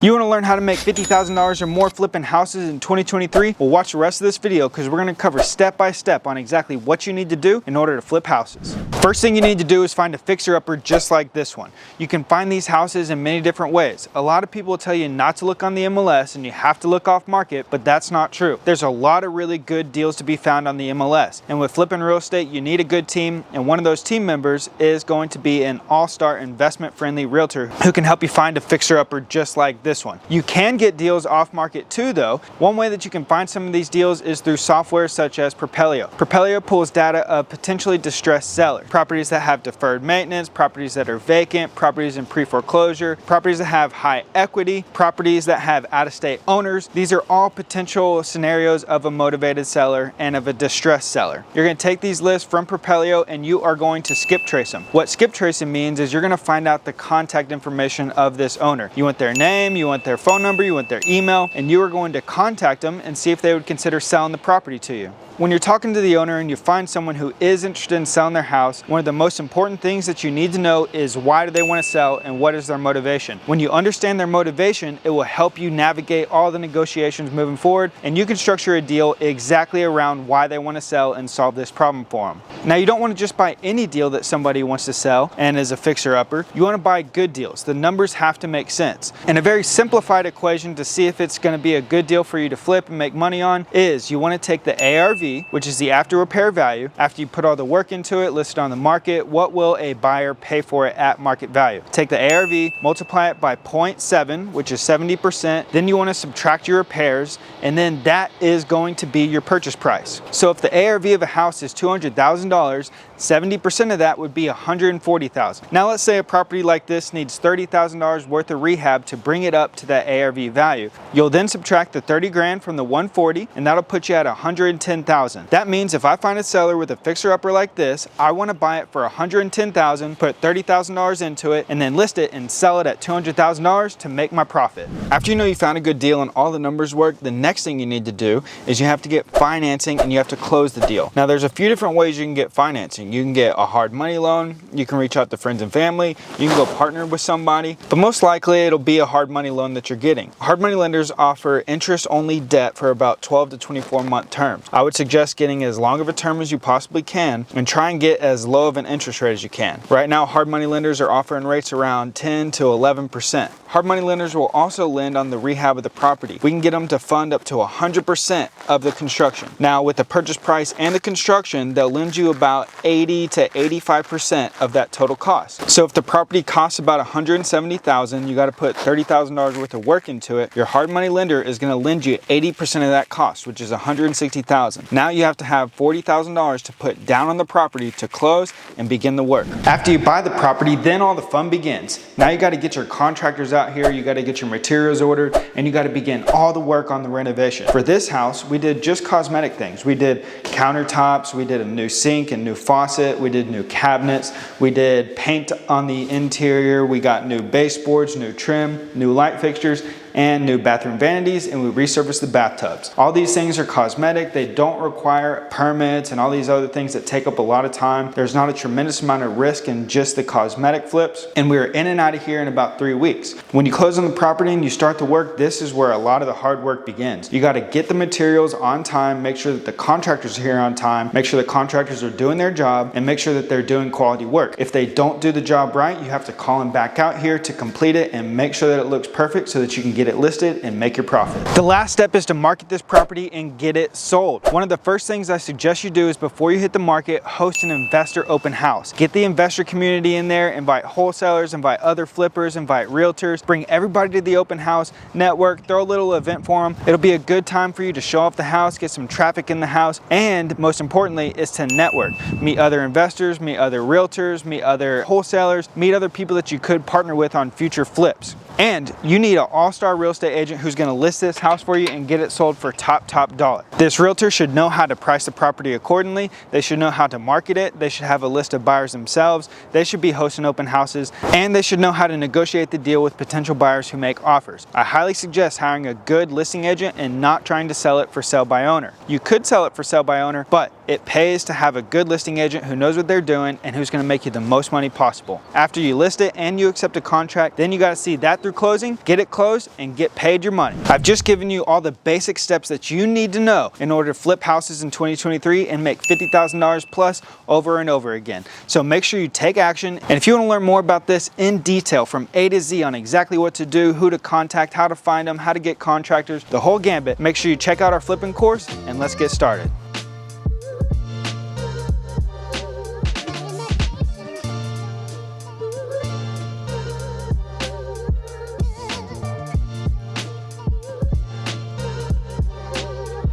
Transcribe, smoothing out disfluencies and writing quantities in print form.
You want to learn how to make $50,000 or more flipping houses in 2023? Well, watch the rest of this video because we're going to cover step by step on exactly what you need to do in order to flip houses. First thing you need to do is find a fixer-upper just like this one. You can find these houses in many different ways. A lot of people will tell you not to look on the MLS and you have to look off market, but that's not true. There's a lot of really good deals to be found on the MLS. And with flipping real estate, you need a good team, and one of those team members is going to be an all-star investment-friendly realtor who can help you find a fixer-upper just like this one. You can get deals off market too though. One way that you can find some of these deals is through software such as Propelio. Propelio pulls data of potentially distressed sellers, properties that have deferred maintenance, properties that are vacant, properties in pre-foreclosure, properties that have high equity, properties that have out-of-state owners. These are all potential scenarios of a motivated seller and of a distressed seller. You're going to take these lists from Propelio and you are going to skip trace them. What skip tracing means is you're going to find out the contact information of this owner. You want their name, you want their phone number, you want their email, and you are going to contact them and see if they would consider selling the property to you. When you're talking to the owner and you find someone who is interested in selling their house, one of the most important things that you need to know is why do they want to sell and what is their motivation. When you understand their motivation, it will help you navigate all the negotiations moving forward, and you can structure a deal exactly around why they want to sell and solve this problem for them. Now, you don't want to just buy any deal that somebody wants to sell and is a fixer-upper. You want to buy good deals. The numbers have to make sense. And a very simplified equation to see if it's going to be a good deal for you to flip and make money on is you want to take the ARV, which is the after repair value. After you put all the work into it, list it on the market, what will a buyer pay for it at market value? Take the ARV, multiply it by 0.7, which is 70%. Then you want to subtract your repairs, and then that is going to be your purchase price. So if the ARV of a house is $200,000, 70% of that would be $140,000. Now let's say a property like this needs $30,000 worth of rehab to bring it up to that ARV value. You'll then subtract the 30 grand from the 140, and that'll put you at 110,000. That means if I find a seller with a fixer-upper like this, I want to buy it for 110,000, put $30,000 into it, and then list it and sell it at $200,000 to make my profit. After you know you found a good deal and all the numbers work, the next thing you need to do is you have to get financing and you have to close the deal. Now there's a few different ways you can get financing. You can get a hard money loan, you can reach out to friends and family, you can go partner with somebody, but most likely it'll be a hard money loan that you're getting. Hard money lenders offer interest-only debt for about 12 to 24 month terms. I would suggest getting as long of a term as you possibly can and try and get as low of an interest rate as you can. Right now, hard money lenders are offering rates around 10 to 11%. Hard money lenders will also lend on the rehab of the property. We can get them to fund up to 100% of the construction. Now, with the purchase price and the construction, they'll lend you about 80 to 85% of that total cost. So if the property costs about $170,000, you got to put $30,000 worth of work into it. Your hard money lender is going to lend you 80% of that cost, which is $160,000. Now you have to have $40,000 to put down on the property to close and begin the work. After you buy the property, then all the fun begins. Now you got to get your contractors out here, you got to get your materials ordered, and you got to begin all the work on the renovation. For this house, we did just cosmetic things. We did countertops, we did a new sink and new faucet, we did new cabinets, we did paint on the interior, we got new baseboards, new trim, new light fixtures, and new bathroom vanities, and we resurfaced the bathtubs. All these things are cosmetic. They don't require permits and all these other things that take up a lot of time. There's not a tremendous amount of risk in just the cosmetic flips, and we were in and out of here in about 3 weeks. When you close on the property and you start the work, this is where a lot of the hard work begins. You got to get the materials on time, make sure that the contractors are here on time, make sure the contractors are doing their job, and make sure that they're doing quality work. If they don't do the job right, you have to call them back out here to complete it and make sure that it looks perfect so that you can get it listed and make your profit. The last step is to market this property and get it sold. One of the first things I suggest you do is before you hit the market, host an investor open house. Get the investor community in there, invite wholesalers, invite other flippers, invite realtors, bring everybody to the open house, network, throw a little event for them. It'll be a good time for you to show off the house, get some traffic in the house, and most importantly is to network. Meet other investors, meet other realtors, meet other wholesalers, meet other people that you could partner with on future flips. And you need an all-star real estate agent who's going to list this house for you and get it sold for top dollar. This realtor should know how to price the property accordingly. They should know how to market it. They should have a list of buyers themselves. They should be hosting open houses, and they should know how to negotiate the deal with potential buyers who make offers. I highly suggest hiring a good listing agent and not trying to sell it for sale by owner. You could sell it for sale by owner, but it pays to have a good listing agent who knows what they're doing and who's going to make you the most money possible. After you list it and you accept a contract, then you got to see that through closing, get it closed, and get paid your money. I've just given you all the basic steps that you need to know in order to flip houses in 2023 and make $50,000 plus over and over again. So make sure you take action. And if you want to learn more about this in detail from A to Z on exactly what to do, who to contact, how to find them, how to get contractors, the whole gambit, make sure you check out our flipping course and let's get started.